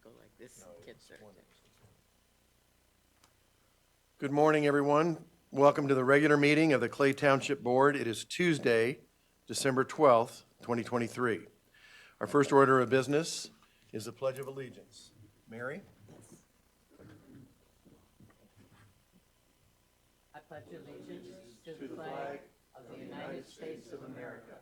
go like this and catch their attention. Good morning, everyone. Welcome to the regular meeting of the Clay Township Board. It is Tuesday, December 12th, 2023. Our first order of business is the Pledge of Allegiance. Mary? I pledge allegiance to the flag of the United States of America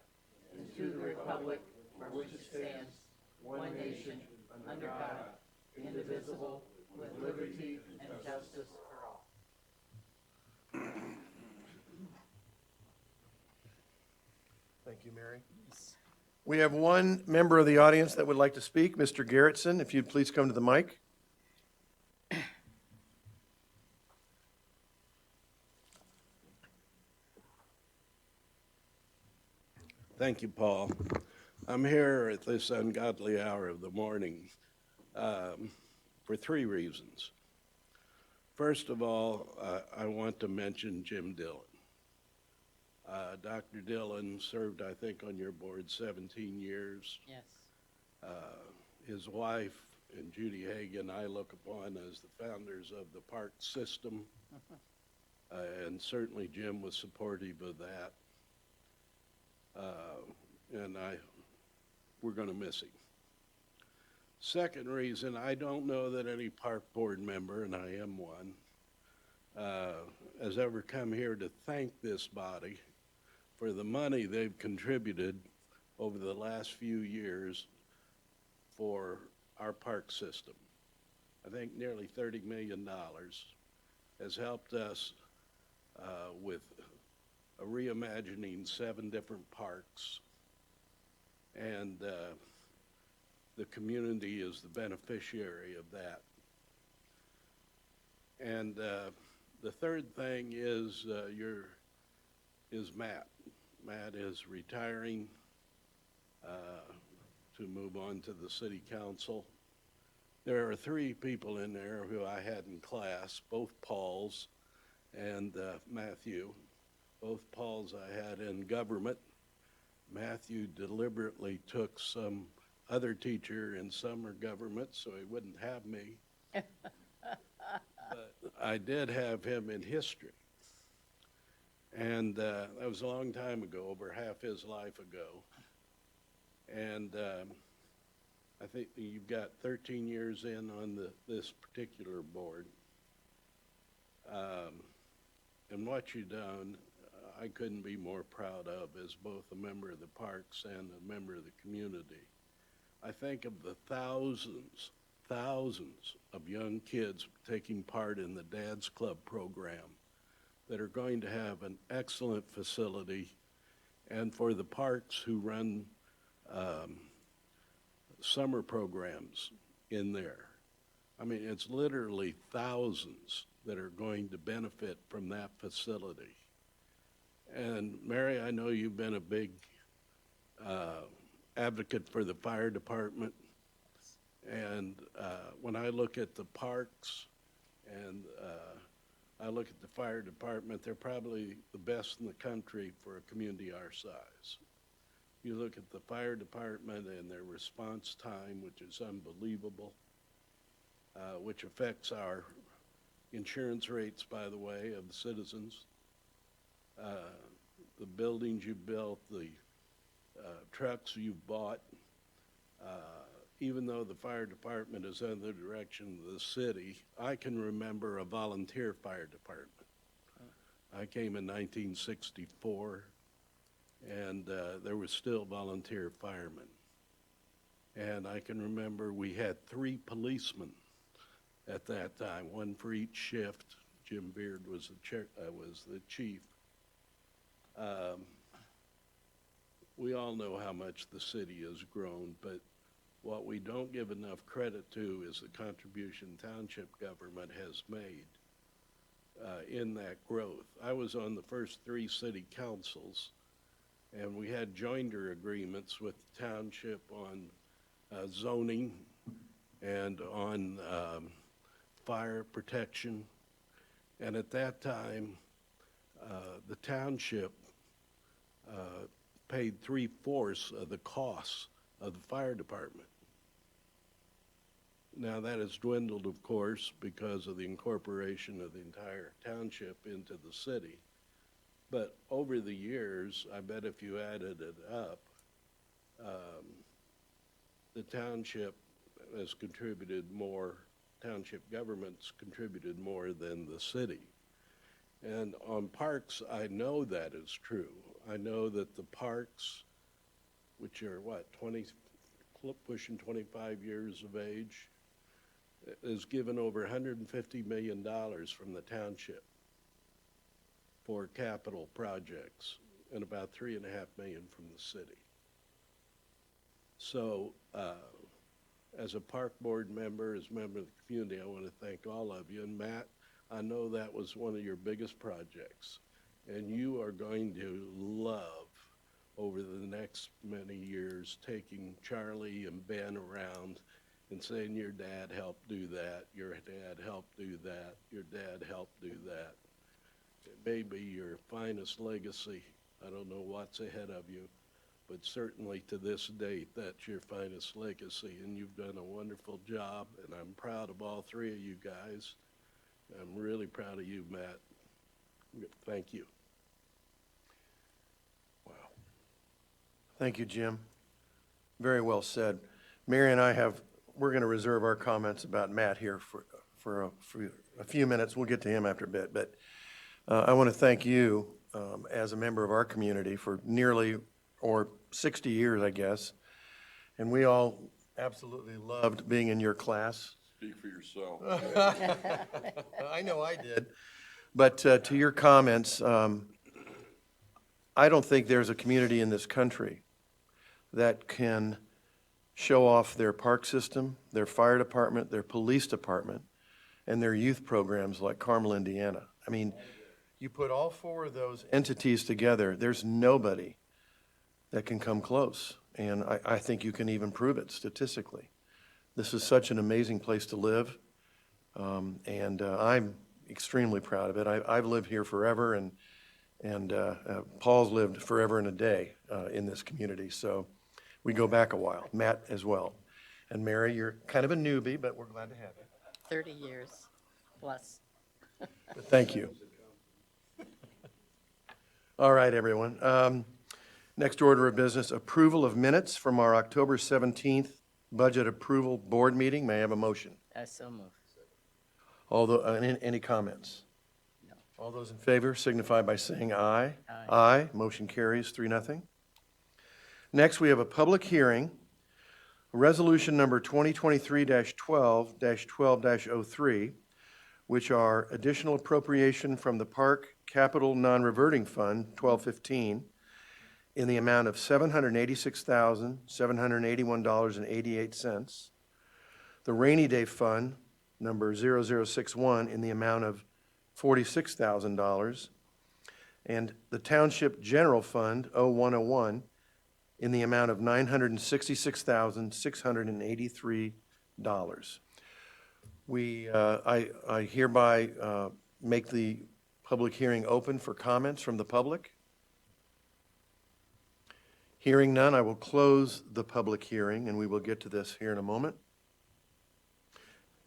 and to the republic for which it stands, one nation, under God, indivisible, with liberty and justice for all. Thank you, Mary. We have one member of the audience that would like to speak, Mr. Garrettson. If you'd please come to the mic. Thank you, Paul. I'm here at this ungodly hour of the morning for three reasons. First of all, I want to mention Jim Dillon. Dr. Dillon served, I think, on your board 17 years. Yes. His wife and Judy Hagan I look upon as the founders of the park system, and certainly Jim was supportive of that. And we're going to miss him. Second reason, I don't know that any park board member, and I am one, has ever come here to thank this body for the money they've contributed over the last few years for our park system. I think nearly $30 million has helped us with reimagining 7 different parks, and the community is the beneficiary of that. And the third thing is Matt. Matt is retiring to move on to the city council. There are 3 people in there who I had in class, both Pauls and Matthew. Both Pauls I had in government. Matthew deliberately took some other teacher in summer government so he wouldn't have me. But I did have him in history. And that was a long time ago, over half his life ago. And I think you've got 13 years in on this particular board. And what you've done, I couldn't be more proud of as both a member of the parks and a member of the community. I think of the thousands of young kids taking part in the Dad's Club program that are going to have an excellent facility, and for the parks who run summer programs in there. I mean, it's literally thousands that are going to benefit from that facility. And Mary, I know you've been a big advocate for the fire department. And when I look at the parks and I look at the fire department, they're probably the best in the country for a community our size. You look at the fire department and their response time, which is unbelievable, which affects our insurance rates, by the way, of the citizens. The buildings you built, the trucks you've bought, even though the fire department is under the direction of the city, I can remember a volunteer fire department. I came in 1964, and there were still volunteer firemen. And I can remember we had 3 policemen at that time, 1 for each shift. Jim Beard was the chief. We all know how much the city has grown, but what we don't give enough credit to is the contribution township government has made in that growth. I was on the first 3 city councils, and we had joinder agreements with the township on zoning and on fire protection. And at that time, the township paid 3/4 of the costs of the fire department. Now, that has dwindled, of course, because of the incorporation of the entire township into the city. But over the years, I bet if you added it up, the township has contributed more, township governments contributed more than the city. And on parks, I know that is true. I know that the parks, which are pushing 25 years of age, is given over $150 million from the township for capital projects and about $3.5 million from the city. So, as a park board member, as a member of the community, I want to thank all of you. And Matt, I know that was one of your biggest projects, and you are going to love over the next many years taking Charlie and Ben around and saying, your dad helped do that, your dad helped do that, your dad helped do that. It may be your finest legacy. I don't know what's ahead of you, but certainly to this date, that's your finest legacy, and you've done a wonderful job, and I'm proud of all three of you guys. I'm really proud of you, Matt. Thank you. Wow. Thank you, Jim. Very well said. Mary and I we're going to reserve our comments about Matt here for a few minutes. We'll get to him after a bit, but I want to thank you as a member of our community for nearly, or 60 years, I guess. And we all absolutely loved being in your class. Speak for yourself. I know I did. But to your comments, I don't think there's a community in this country that can show off their park system, their fire department, their police department, and their youth programs like Carmel, Indiana. I mean, you put all four of those entities together, there's nobody that can come close. And I think you can even prove it statistically. This is such an amazing place to live, and I'm extremely proud of it. I've lived here forever, and Paul's lived forever and a day in this community, so we go back a while. Matt as well. And Mary, you're kind of a newbie, but we're glad to have you. 30 years plus. But thank you. All right, everyone. Next order of business, approval of minutes from our October 17th Budget Approval Board meeting. May I have a motion? I so move. Any comments? No. All those in favor signify by saying aye. Aye. Aye. Motion carries 3-0. Next, we have a public hearing, resolution number 2023-12-12-03, which are additional appropriation from the Park Capital Non-Reverting Fund, 1215, in the amount of $786,781.88. The Rainy Day Fund, number 0061, in the amount of $46,000. And the Township General Fund, 0101, in the amount of $966,683. I hereby make the public hearing open for comments from the public. Hearing none, I will close the public hearing, and we will get to this here in a moment.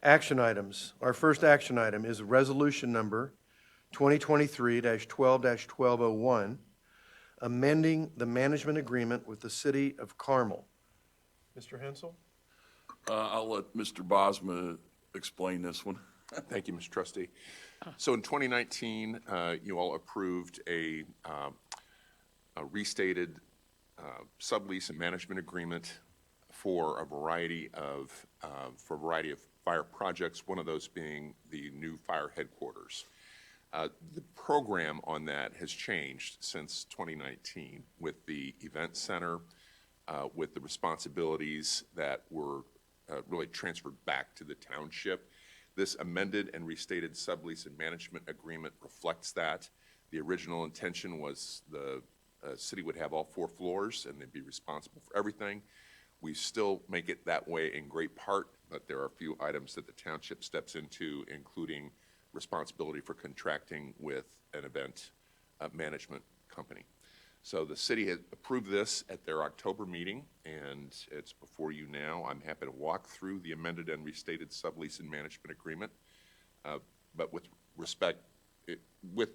Action items. Our first action item is resolution number 2023-12-1201, amending the management agreement with the City of Carmel. Mr. Hensel? I'll let Mr. Bosma explain this one. Thank you, Mr. Trustee. So in 2019, you all approved a restated sublease and management agreement for a variety of fire projects, one of those being the new fire headquarters. The program on that has changed since 2019 with the event center, with the responsibilities that were really transferred back to the township. This amended and restated sublease and management agreement reflects that. The original intention was the city would have all 4 floors and they'd be responsible for everything. We still make it that way in great part, but there are a few items that the township steps into, including responsibility for contracting with an event management company. So the city had approved this at their October meeting, and it's before you now. I'm happy to walk through the amended and restated sublease and management agreement, but with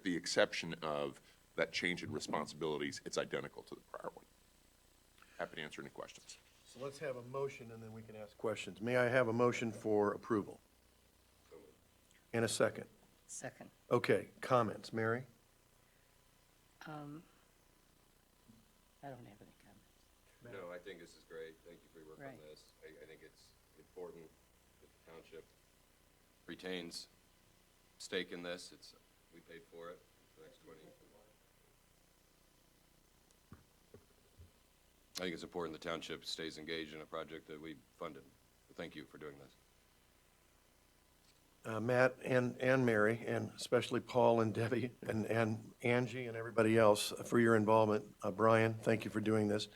the exception of that change in responsibilities, it's identical to the prior one. Happy to answer any questions. So let's have a motion, and then we can ask questions. May I have a motion for approval? And a second. Second. Okay, comments. Mary? I don't have any comments. No, I think this is great. Thank you for your work on Right. this. I think it's important that the township retains stake in this. We paid for it for the next 20. I think it's important the township stays engaged in a project that we funded. So thank you for doing this. Matt and Mary, and especially Paul and Debbie and Angie and everybody else for your involvement. Brian, thank you for doing this.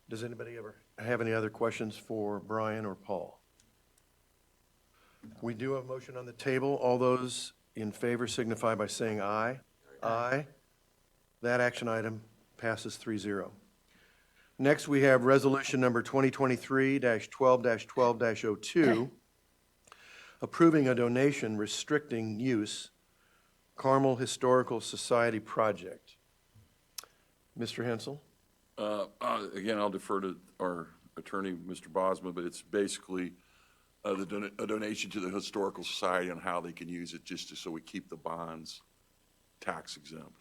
Does anybody ever have any other questions for Brian or Paul? We do have a motion on the table. All those in favor signify by saying aye. Aye. That action item passes 3-0. Next, we have resolution number 2023-12-12-02, approving a donation restricting use, Carmel Historical Society project. Mr. Hensel? Again, I'll defer to our attorney, Mr. Bosma, but it's basically a donation to the Historical Society on how they can use it, just so we keep the bonds tax exempt.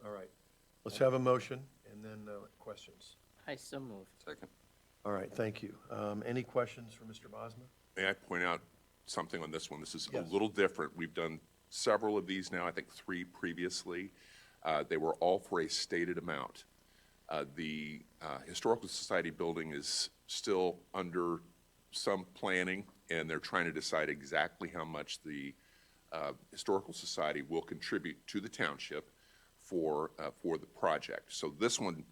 All right. Let's have a motion and then questions. I so move. Second. All right, thank you. Any questions for Mr. Bosma? May I point out something on this one? This is a Yes. little different. We've done several of these now, I think 3 previously. They were all for a stated amount. The Historical Society building is still under some planning, and they're trying to decide exactly how much the Historical Society will contribute to the township for the project. So this one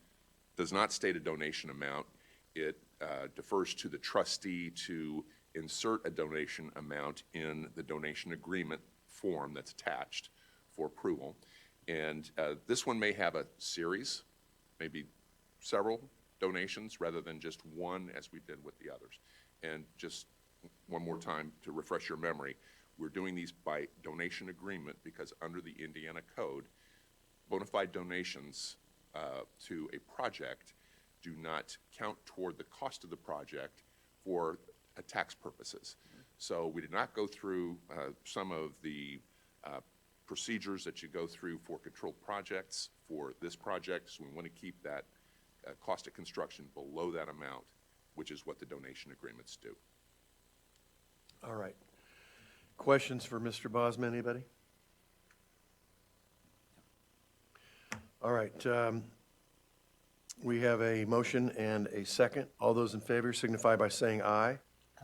does not state a donation amount. It defers to the trustee to insert a donation amount in the donation agreement form that's attached for approval. And this one may have a series, maybe several donations rather than just one as we did with the others. And just one more time to refresh your memory, we're doing these by donation agreement because under the Indiana Code, bona fide donations to a project do not count toward the cost of the project for tax purposes. So we did not go through some of the procedures that you go through for controlled projects for this project, so we want to keep that cost of construction below that amount, which is what the donation agreements do. All right. Questions for Mr. Bosma, anybody? All right. We have a motion and a second. All those in favor signify by saying aye.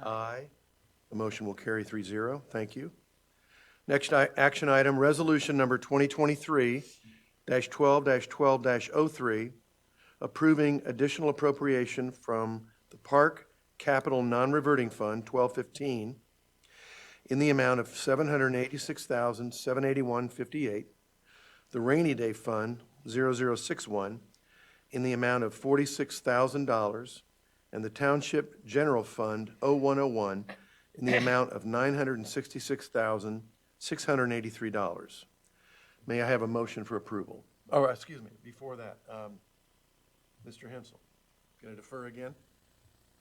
Aye. The motion will carry 3-0. Thank you. Next action item, resolution number 2023-12-12-03, approving additional appropriation from the Park Capital Non-Reverting Fund, 1215, in the amount of $786,781.58, the Rainy Day Fund, 0061, in the amount of $46,000, and the Township General Fund, 0101, in the amount of $966,683. May I have a motion for approval? Oh, excuse me, before that, Mr. Hensel, going to defer again?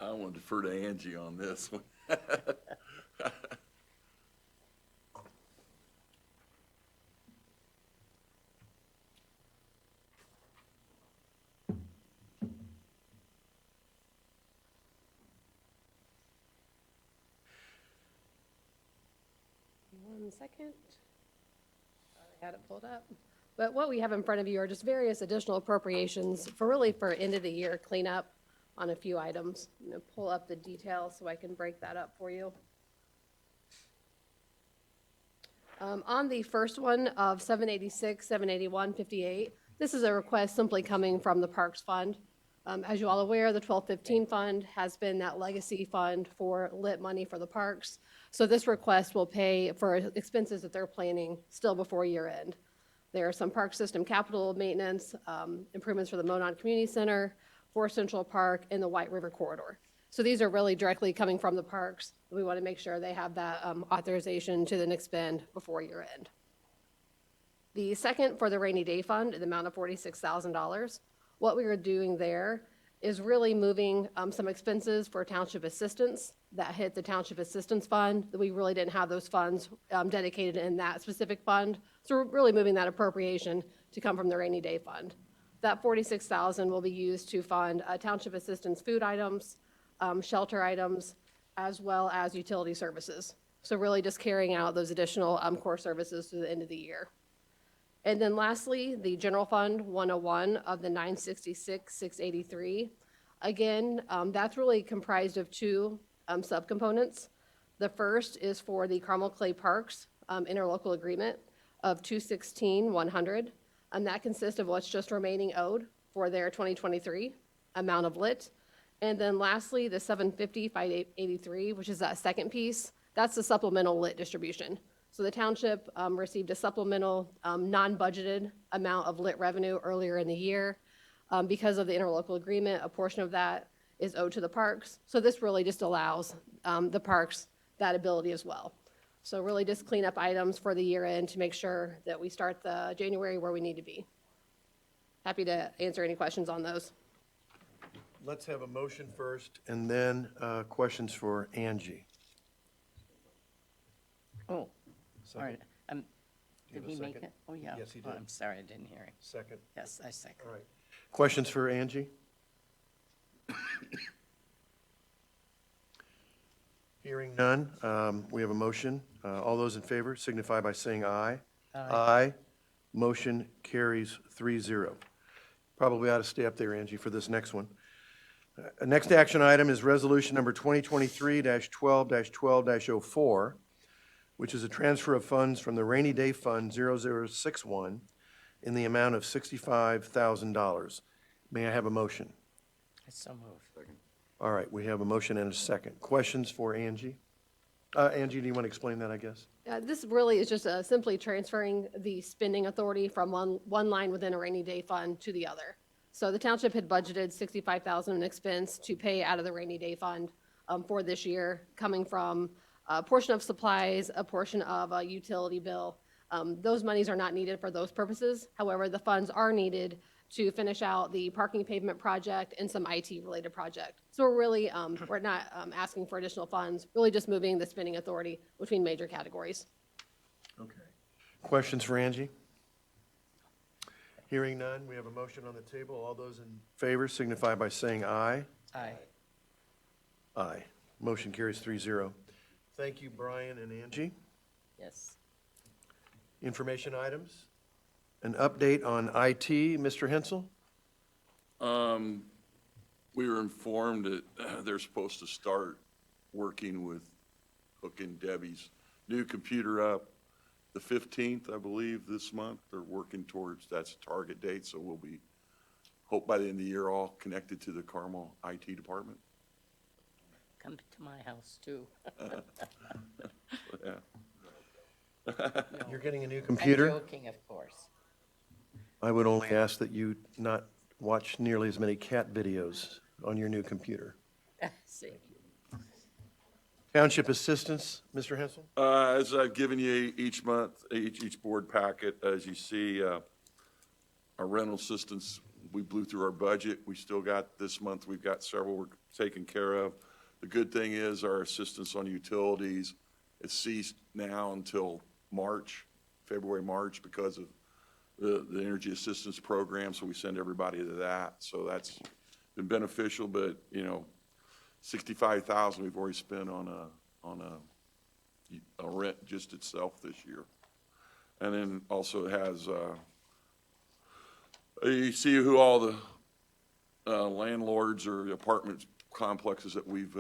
I want to defer to Angie on this one. One second. I had it pulled up. But what we have in front of you are just various additional appropriations for end of the year cleanup on a few items. I'm going to pull up the details so I can break that up for you. On the first one of 786, 781.58, this is a request simply coming from the Parks Fund. As you all aware, the 1215 fund has been that legacy fund for lit money for the parks. So this request will pay for expenses that they're planning still before year end. There are some park system capital maintenance, improvements for the Monon Community Center, Forest Central Park, and the White River Corridor. So these are really directly coming from the parks. We want to make sure they have that authorization to then expend before year end. The second for the rainy day fund, the amount of $46,000. What we are doing there is really moving some expenses for township assistance that hit the township assistance fund. That we really didn't have those funds dedicated in that specific fund. So we're really moving that appropriation to come from the rainy day fund. That $46,000 will be used to fund township assistance food items, shelter items, as well as utility services. So really just carrying out those additional core services through the end of the year. And then lastly, the general fund 101 of the 966,683. Again, that's really comprised of two subcomponents. The first is for the Carmel Clay Parks interlocal agreement of 216,100. And that consists of what's just remaining owed for their 2023 amount of lit. And then lastly, the 750,583, which is that second piece, that's the supplemental lit distribution. So the township received a supplemental non-budgeted amount of lit revenue earlier in the year. Because of the interlocal agreement, a portion of that is owed to the parks. So this really just allows the parks that ability as well. So really just clean up items for the year end to make sure that we start the January where we need to be. Happy to answer any questions on those. Let's have a motion first, and then questions for Angie. Oh, all right. You Did have a he make second? it? Oh, yeah. Yes, he Oh, did. I'm sorry, I didn't hear him. Second. Yes, I second. All right. Questions for Angie? Hearing none, we have a motion. All those in favor signify by saying aye. Aye. Motion carries 3-0. Probably ought to stay up there, Angie, for this next one. Next action item is resolution number 2023-12-12-04, which is a transfer of funds from the Rainy Day Fund 0061 in the amount of $65,000. May I have a motion? I so moved. All right, we have a motion and a second. Questions for Angie? Angie, do you want to explain that, I guess? This really is just simply transferring the spending authority from one line within a rainy day fund to the other. So the township had budgeted $65,000 in expense to pay out of the rainy day fund for this year, coming from a portion of supplies, a portion of a utility bill. Those monies are not needed for those purposes. However, the funds are needed to finish out the parking pavement project and some IT-related project. So we're really, we're not asking for additional funds, really just moving the spending authority between major categories. Okay. Questions for Angie? Hearing none, we have a motion on the table. All those in favor signify by saying aye. Aye. Aye. Motion carries 3-0. Thank you, Brian and Angie. Yes. Information items? An update on IT, Mr. Hensel? We were informed that they're supposed to start working with hooking Debbie's new computer up the 15th, I believe, this month. They're working towards, that's a target date, so we'll be, hope by the end of the year, all connected to the Carmel IT department. Come to my house, too. Yeah. You're getting a new I'm computer? joking, of course. I would only ask that you not watch nearly as many cat videos on your new computer. See. Township assistance, Mr. Hensel? As I've given you each month, each board packet, as you see, our rental assistance, we blew through our budget. We still got, this month, we've got several we're taken care of. The good thing is our assistance on utilities is ceased now until March, February, March, because of the energy assistance program, so we send everybody to that. So that's been beneficial, but, you know, $65,000 we've already spent on a rent just itself this year. And then also it has, you see who all the landlords or apartment complexes that we've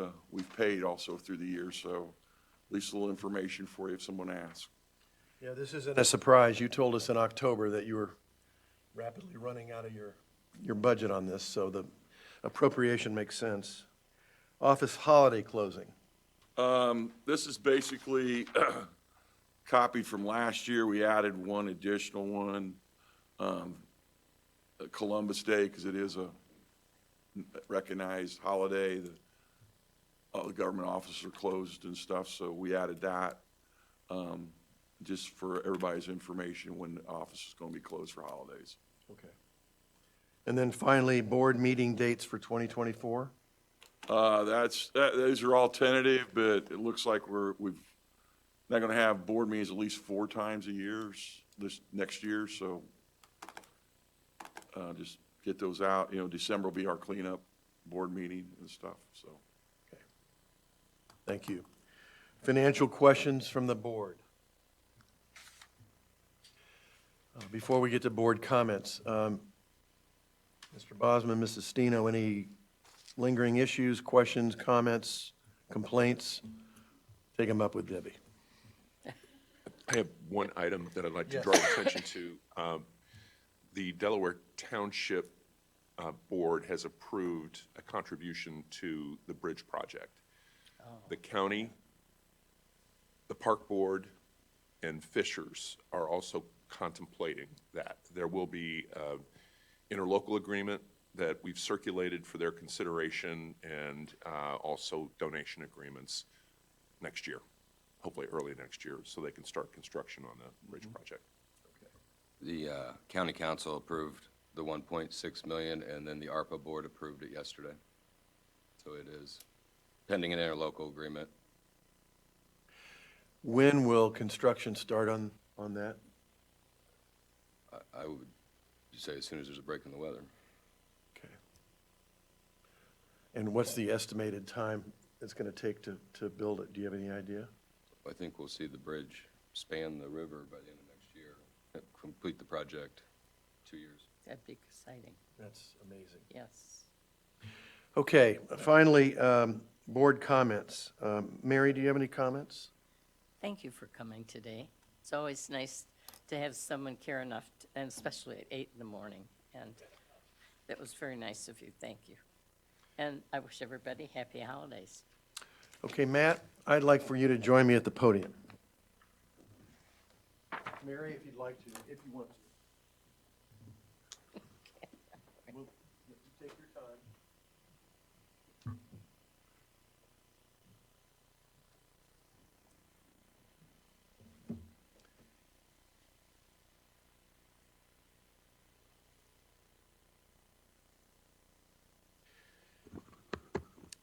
paid also through the year. So at least a little information for you if someone asks. Yeah, this isn't a surprise. You told us in October that you were rapidly running out of your budget on this, so the appropriation makes sense. Office holiday closing. This is basically copied from last year. We added one additional one, Columbus Day, because it is a recognized holiday. All the government offices are closed and stuff, so we added that, just for everybody's information when the office is going to be closed for holidays. Okay. And then finally, board meeting dates for 2024? Those are all tentative, but it looks like we've not going to have board meetings at least 4 times a year this next year, so just get those out. December will be our cleanup board meeting and stuff, so. Okay. Thank you. Financial questions from the board? Before we get to board comments, Mr. Bosman, Mrs. Stino, any lingering issues, questions, comments, complaints? Take them up with Debbie. I have one item that I'd like to Yes. draw attention to. The Delaware Township Board has approved a contribution to the bridge project. The county, the park board, and Fishers are also contemplating that. There will be an interlocal agreement that we've circulated for their consideration, and also donation agreements next year, hopefully early next year, so they can start construction on the bridge project. The county council approved the 1.6 million, and then the ARPA board approved it yesterday. So it is pending an interlocal agreement. When will construction start on that? I would say as soon as there's a break in the weather. Okay. And what's the estimated time it's going to take to build it? Do you have any idea? I think we'll see the bridge span the river by the end of next year, complete the project, 2 years. That'd be exciting, That's amazing. yes. Okay, finally, board comments. Mary, do you have any comments? Thank you for coming today. It's always nice to have someone care enough, and especially at 8 in the morning. And that was very nice of you, thank you. And I wish everybody happy holidays. Okay, Matt, I'd like for you to join me at the podium. Mary, if you'd like to, if you want to. We'll take your time.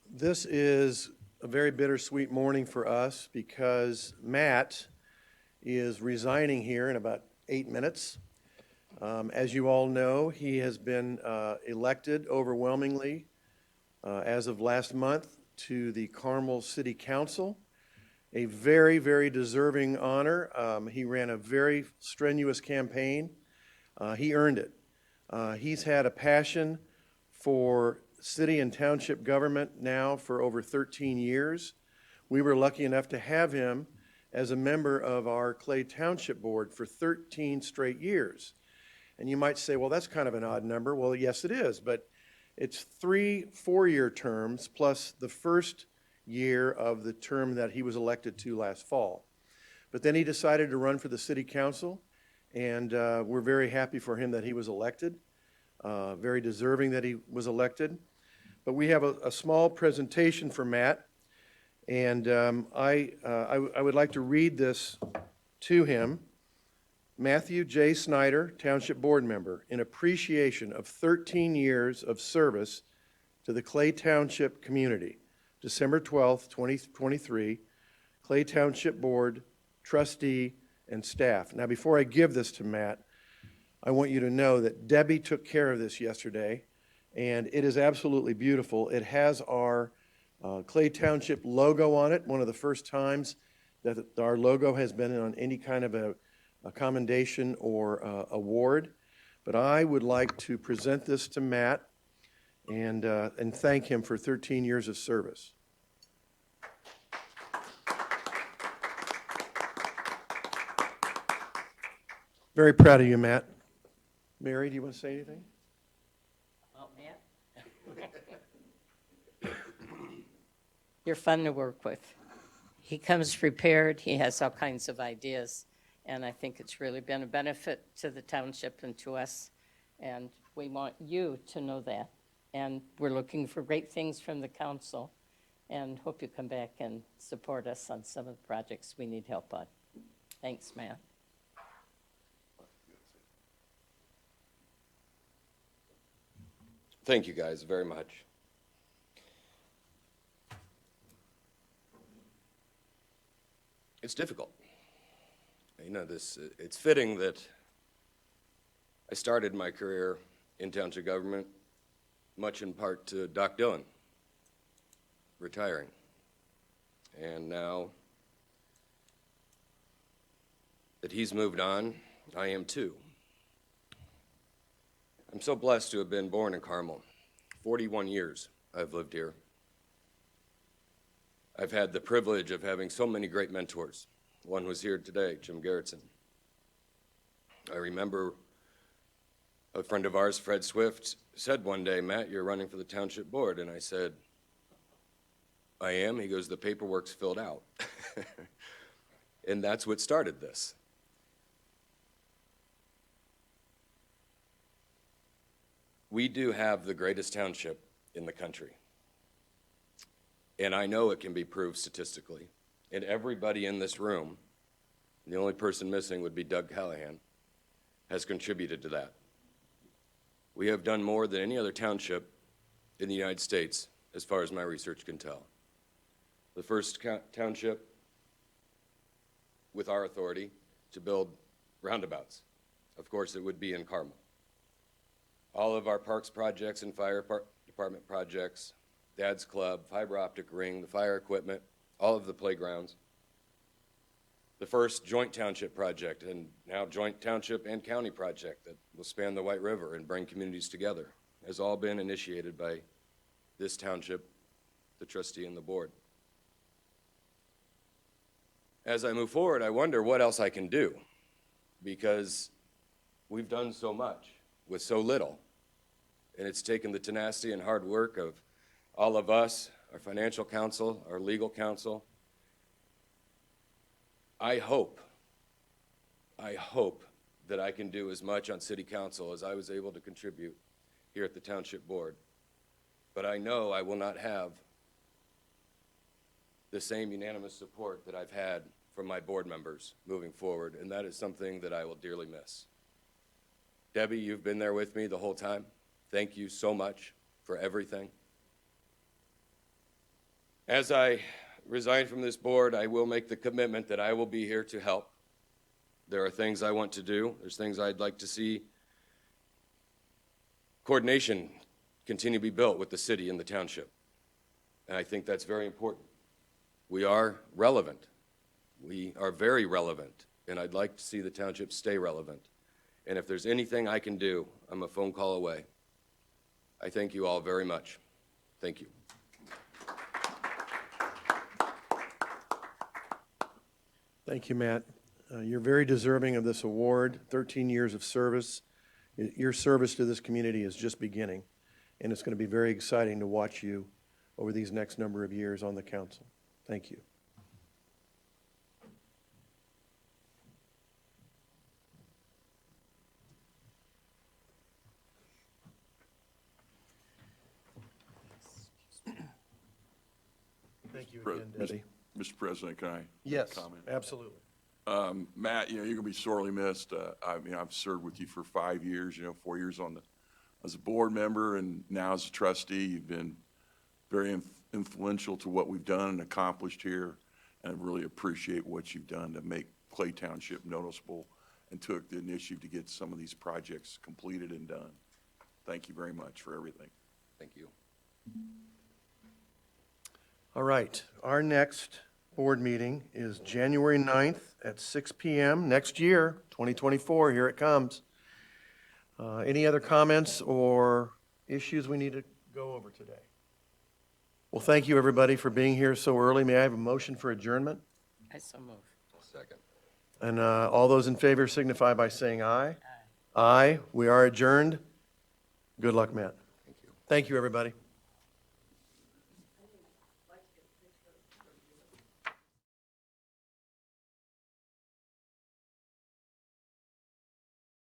This is a very bittersweet morning for us because Matt is resigning here in about 8 minutes. As you all know, he has been elected overwhelmingly as of last month to the Carmel City Council, a very, very deserving honor. He ran a very strenuous campaign. He earned it. He's had a passion for city and township government now for over 13 years. We were lucky enough to have him as a member of our Clay Township Board for 13 straight years. And you might say, well, that's kind of an odd number. Well, yes, it is, but it's 3 4-year terms plus the first year of the term that he was elected to last fall. But then he decided to run for the city council, and we're very happy for him that he was elected. Very deserving that he was elected. But we have a small presentation for Matt, and I would like to read this to him. Matthew J. Snyder, Township Board Member, in appreciation of 13 years of service to the Clay Township community, December 12th, 2023, Clay Township Board, trustee, and staff. Now, before I give this to Matt, I want you to know that Debbie took care of this yesterday, and it is absolutely beautiful. It has our Clay Township logo on it, one of the first times that our logo has been on any kind of a commendation or award. But I would like to present this to Matt and thank him for 13 years of service. Very proud of you, Matt. Mary, do you want to say anything? Oh, Matt? You're fun to work with. he comes prepared. He has all kinds of ideas. And I think it's really been a benefit to the township and to us. And we want you to know that. And we're looking for great things from the council and hope you come back and support us on some of the projects we need help on. Thanks, Matt. Thank you guys very much. It's difficult. You know, it's fitting that I started my career in township government much in part to Doc Dillon retiring. And now that he's moved on, I am too. I'm so blessed to have been born in Carmel. 41 years I've lived here. I've had the privilege of having so many great mentors. One was here today, Jim Garrettson. I remember a friend of ours, Fred Swift, said one day, "Matt, you're running for the township board." And I said, "I am." He goes, "The paperwork's filled out." And that's what started this. We do have the greatest township in the country. And I know it can be proved statistically. And everybody in this room, the only person missing would be Doug Callahan, has contributed to that. We have done more than any other township in the United States, as far as my research can tell. The first township with our authority to build roundabouts. Of course, it would be in Carmel. All of our parks projects and fire department projects, Dad's Club, fiber optic ring, the fire equipment, all of the playgrounds. The first joint township project, and now joint township and county project that will span the White River and bring communities together, has all been initiated by this township, the trustee, and the board. As I move forward, I wonder what else I can do, because we've done so much with so little, and it's taken the tenacity and hard work of all of us, our financial counsel, our legal counsel. I hope that I can do as much on city council as I was able to contribute here at the township board. But I know I will not have the same unanimous support that I've had from my board members moving forward, and that is something that I will dearly miss. Debbie, you've been there with me the whole time. Thank you so much for everything. As I resign from this board, I will make the commitment that I will be here to help. There are things I want to do. There's things I'd like to see coordination continue to be built with the city and the township. And I think that's very important. We are relevant. We are very relevant, and I'd like to see the township stay relevant. And if there's anything I can do, I'm a phone call away. I thank you all very much. Thank you. Thank you, Matt. You're very deserving of this award, 13 years of service. Your service to this community is just beginning, and it's going to be very exciting to watch you over these next number of years on the council. Thank you. Thank you again, Debbie. Mr. President, can I Yes, comment? absolutely. Matt, you're gonna be sorely missed. I've served with you for 5 years, 4 years as a board member and now as a trustee. You've been very influential to what we've done and accomplished here. And I really appreciate what you've done to make Clay Township noticeable and took the initiative to get some of these projects completed and done. Thank you very much for everything. Thank you. All right, our next board meeting is January 9th at 6 p.m. next year, 2024. Here it comes. Any other comments or issues we need to go over today? Well, thank you, everybody, for being here so early. May I have a motion for adjournment? I so move. Second. And all those in favor signify by saying aye. Aye. We are adjourned. Good luck, Matt. Thank you. Thank you, everybody.